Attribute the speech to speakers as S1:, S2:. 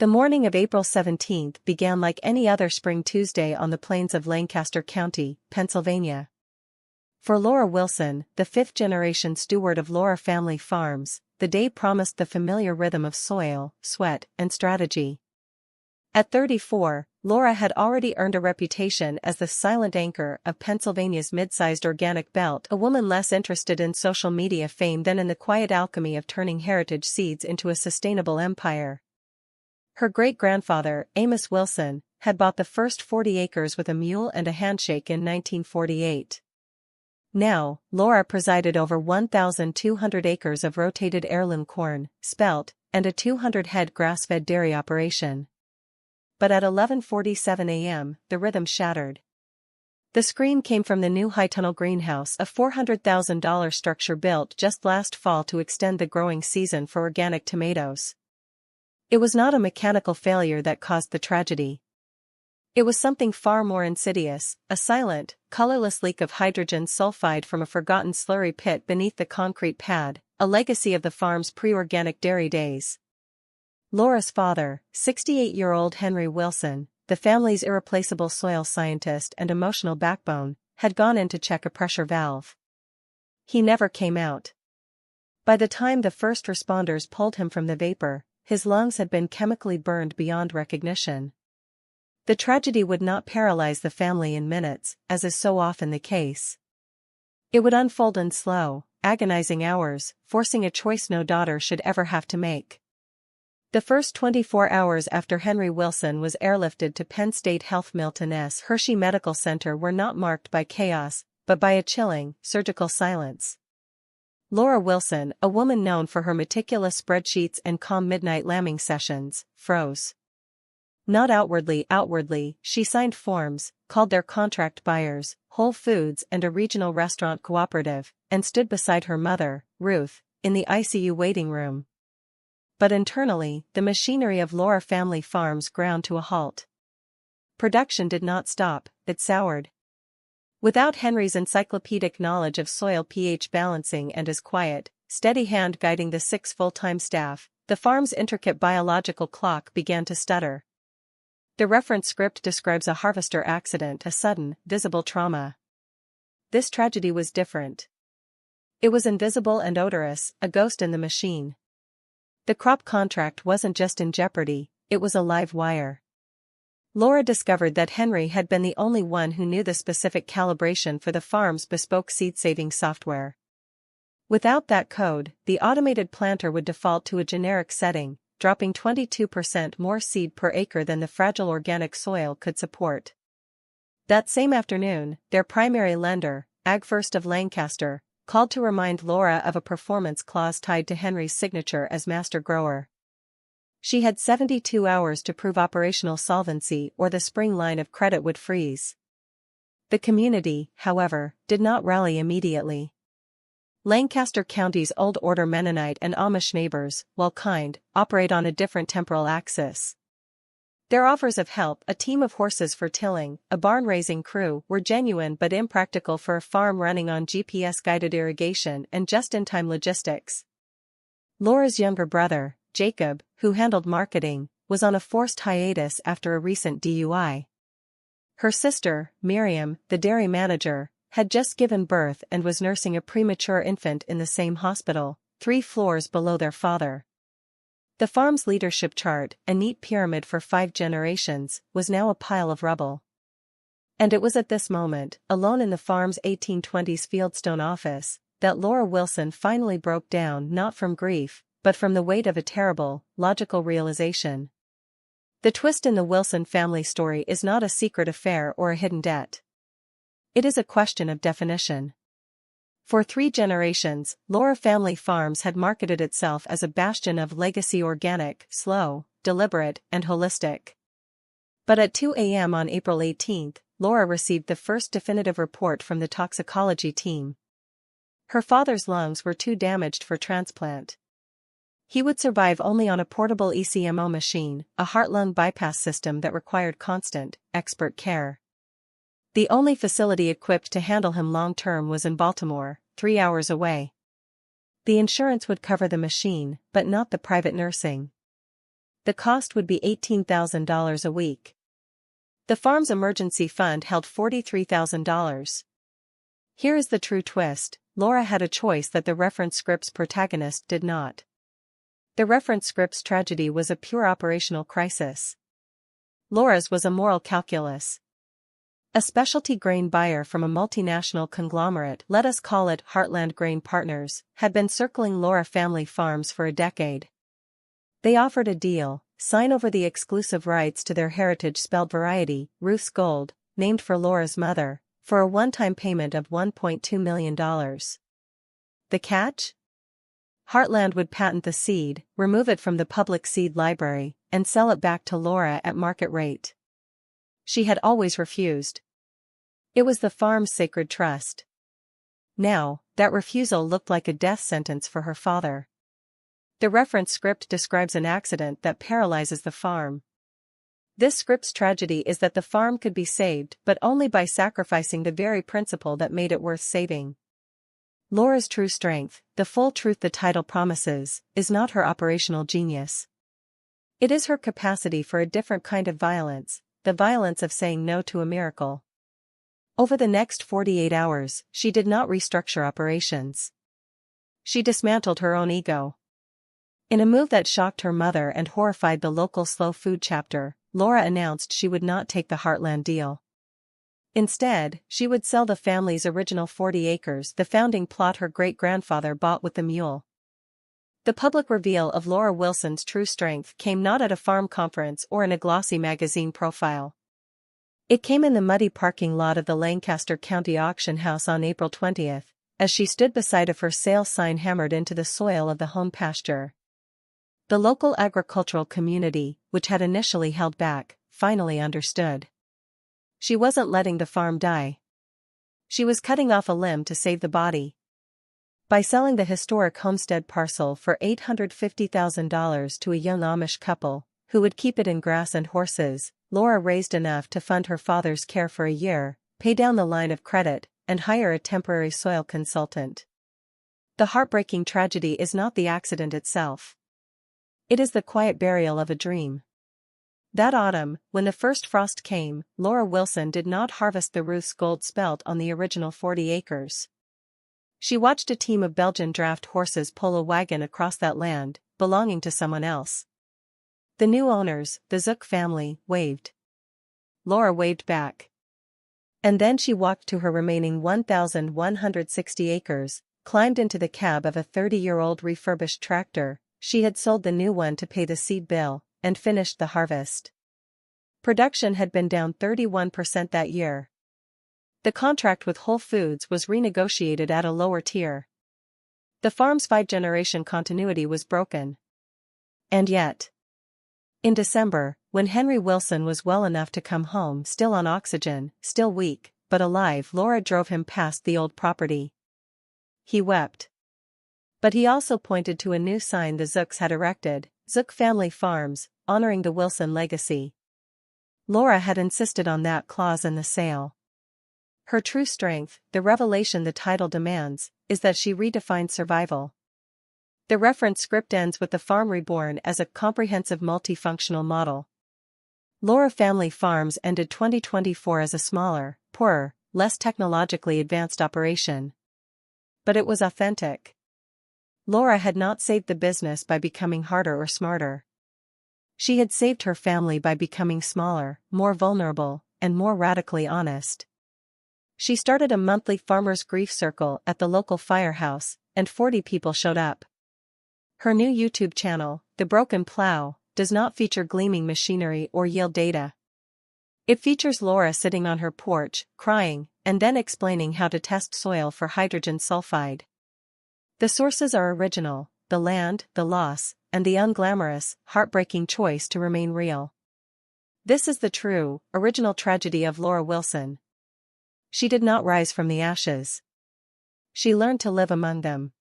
S1: The morning of April 17 began like any other spring Tuesday on the plains of Lancaster County, Pennsylvania. For Laura Wilson, the fifth-generation steward of Laura Family Farms, the day promised the familiar rhythm of soil, sweat, and strategy. At 34, Laura had already earned a reputation as the silent anchor of Pennsylvania's mid-sized organic belt, a woman less interested in social media fame than in the quiet alchemy of turning heritage seeds into a sustainable empire. Her great-grandfather, Amos Wilson, had bought the first 40 acres with a mule and a handshake in 1948. Now, Laura presided over 1,200 acres of rotated heirloom corn, spelt, and a 200-head grass-fed dairy operation. But at 11:47 a.m., the rhythm shattered. The scream came from the new high-tunnel greenhouse, a $400,000 structure built just last fall to extend the growing season for organic tomatoes. It was not a mechanical failure that caused the tragedy. It was something far more insidious, a silent, colorless leak of hydrogen sulfide from a forgotten slurry pit beneath the concrete pad, a legacy of the farm's pre-organic dairy days. Laura's father, 68-year-old Henry Wilson, the family's irreplaceable soil scientist and emotional backbone, had gone in to check a pressure valve. He never came out. By the time the first responders pulled him from the vapor, his lungs had been chemically burned beyond recognition. The tragedy would not paralyze the family in minutes, as is so often the case. It would unfold in slow, agonizing hours, forcing a choice no daughter should ever have to make. The first 24 hours after Henry Wilson was airlifted to Penn State Health Milton S. Hershey Medical Center were not marked by chaos, but by a chilling, surgical silence. Laura Wilson, a woman known for her meticulous spreadsheets and calm midnight lambing sessions, froze. Not outwardly, she signed forms, called their contract buyers, Whole Foods and a regional restaurant cooperative, and stood beside her mother, Ruth, in the ICU waiting room. But internally, the machinery of Laura Family Farms ground to a halt. Production did not stop, it soured. Without Henry's encyclopedic knowledge of soil pH balancing and his quiet, steady hand guiding the 6 full-time staff, the farm's intricate biological clock began to stutter. The reference script describes a harvester accident, a sudden, visible trauma. This tragedy was different. It was invisible and odorous, a ghost in the machine. The crop contract wasn't just in jeopardy, it was a live wire. Laura discovered that Henry had been the only one who knew the specific calibration for the farm's bespoke seed-saving software. Without that code, the automated planter would default to a generic setting, dropping 22% more seed per acre than the fragile organic soil could support. That same afternoon, their primary lender, AgFirst of Lancaster, called to remind Laura of a performance clause tied to Henry's signature as master grower. She had 72 hours to prove operational solvency or the spring line of credit would freeze. The community, however, did not rally immediately. Lancaster County's Old Order Mennonite and Amish neighbors, while kind, operate on a different temporal axis. Their offers of help, a team of horses for tilling, a barn-raising crew, were genuine but impractical for a farm running on GPS-guided irrigation and just-in-time logistics. Laura's younger brother, Jacob, who handled marketing, was on a forced hiatus after a recent DUI. Her sister, Miriam, the dairy manager, had just given birth and was nursing a premature infant in the same hospital, 3 floors below their father. The farm's leadership chart, a neat pyramid for 5 generations, was now a pile of rubble. And it was at this moment, alone in the farm's 1820s Fieldstone office, that Laura Wilson finally broke down, not from grief, but from the weight of a terrible, logical realization. The twist in the Wilson family story is not a secret affair or a hidden debt. It is a question of definition. For 3 generations, Laura Family Farms had marketed itself as a bastion of legacy organic, slow, deliberate, and holistic. But at 2 a.m. on April 18, Laura received the first definitive report from the toxicology team. Her father's lungs were too damaged for transplant. He would survive only on a portable ECMO machine, a heart-lung bypass system that required constant, expert care. The only facility equipped to handle him long-term was in Baltimore, 3 hours away. The insurance would cover the machine, but not the private nursing. The cost would be $18,000 a week. The farm's emergency fund held $43,000. Here is the true twist: Laura had a choice that the reference script's protagonist did not. The reference script's tragedy was a pure operational crisis. Laura's was a moral calculus. A specialty grain buyer from a multinational conglomerate, let us call it Heartland Grain Partners, had been circling Laura family farms for a decade. They offered a deal: sign over the exclusive rights to their heritage-spelled variety, Ruth's Gold, named for Laura's mother, for a one-time payment of $1.2 million. The catch? Heartland would patent the seed, remove it from the public seed library, and sell it back to Laura at market rate. She had always refused. It was the farm's sacred trust. Now, that refusal looked like a death sentence for her father. The reference script describes an accident that paralyzes the farm. This script's tragedy is that the farm could be saved, but only by sacrificing the very principle that made it worth saving. Laura's true strength, the full truth the title promises, is not her operational genius. It is her capacity for a different kind of violence, the violence of saying no to a miracle. Over the next 48 hours, she did not restructure operations. She dismantled her own ego. In a move that shocked her mother and horrified the local slow food chapter, Laura announced she would not take the Heartland deal. Instead, she would sell the family's original 40 acres, the founding plot her great-grandfather bought with the mule. The public reveal of Laura Wilson's true strength came not at a farm conference or in a glossy magazine profile. It came in the muddy parking lot of the Lancaster County Auction House on April 20th, as she stood beside a for sale sign hammered into the soil of the home pasture. The local agricultural community, which had initially held back, finally understood. She wasn't letting the farm die. She was cutting off a limb to save the body. By selling the historic homestead parcel for $850,000 to a young Amish couple, who would keep it in grass and horses, Laura raised enough to fund her father's care for a year, pay down the line of credit, and hire a temporary soil consultant. The heartbreaking tragedy is not the accident itself. It is the quiet burial of a dream. That autumn, when the first frost came, Laura Wilson did not harvest the Ruth's Gold spelt on the original 40 acres. She watched a team of Belgian draft horses pull a wagon across that land, belonging to someone else. The new owners, the Zook family, waved. Laura waved back. And then she walked to her remaining 1,160 acres, climbed into the cab of a 30-year-old refurbished tractor. She had sold the new one to pay the seed bill, and finished the harvest. Production had been down 31% that year. The contract with Whole Foods was renegotiated at a lower tier. The farm's 5-generation continuity was broken. And yet, in December, when Henry Wilson was well enough to come home still on oxygen, still weak, but alive, Laura drove him past the old property. He wept. But he also pointed to a new sign the Zooks had erected, Zook Family Farms, honoring the Wilson legacy. Laura had insisted on that clause in the sale. Her true strength, the revelation the title demands, is that she redefined survival. The reference script ends with the farm reborn as a comprehensive multifunctional model. Laura Family Farms ended 2024 as a smaller, poorer, less technologically advanced operation. But it was authentic. Laura had not saved the business by becoming harder or smarter. She had saved her family by becoming smaller, more vulnerable, and more radically honest. She started a monthly farmers' grief circle at the local firehouse, and 40 people showed up. Her new YouTube channel, The Broken Plow, does not feature gleaming machinery or yield data. It features Laura sitting on her porch, crying, and then explaining how to test soil for hydrogen sulfide. The sources are original: the land, the loss, and the unglamorous, heartbreaking choice to remain real. This is the true, original tragedy of Laura Wilson. She did not rise from the ashes. She learned to live among them.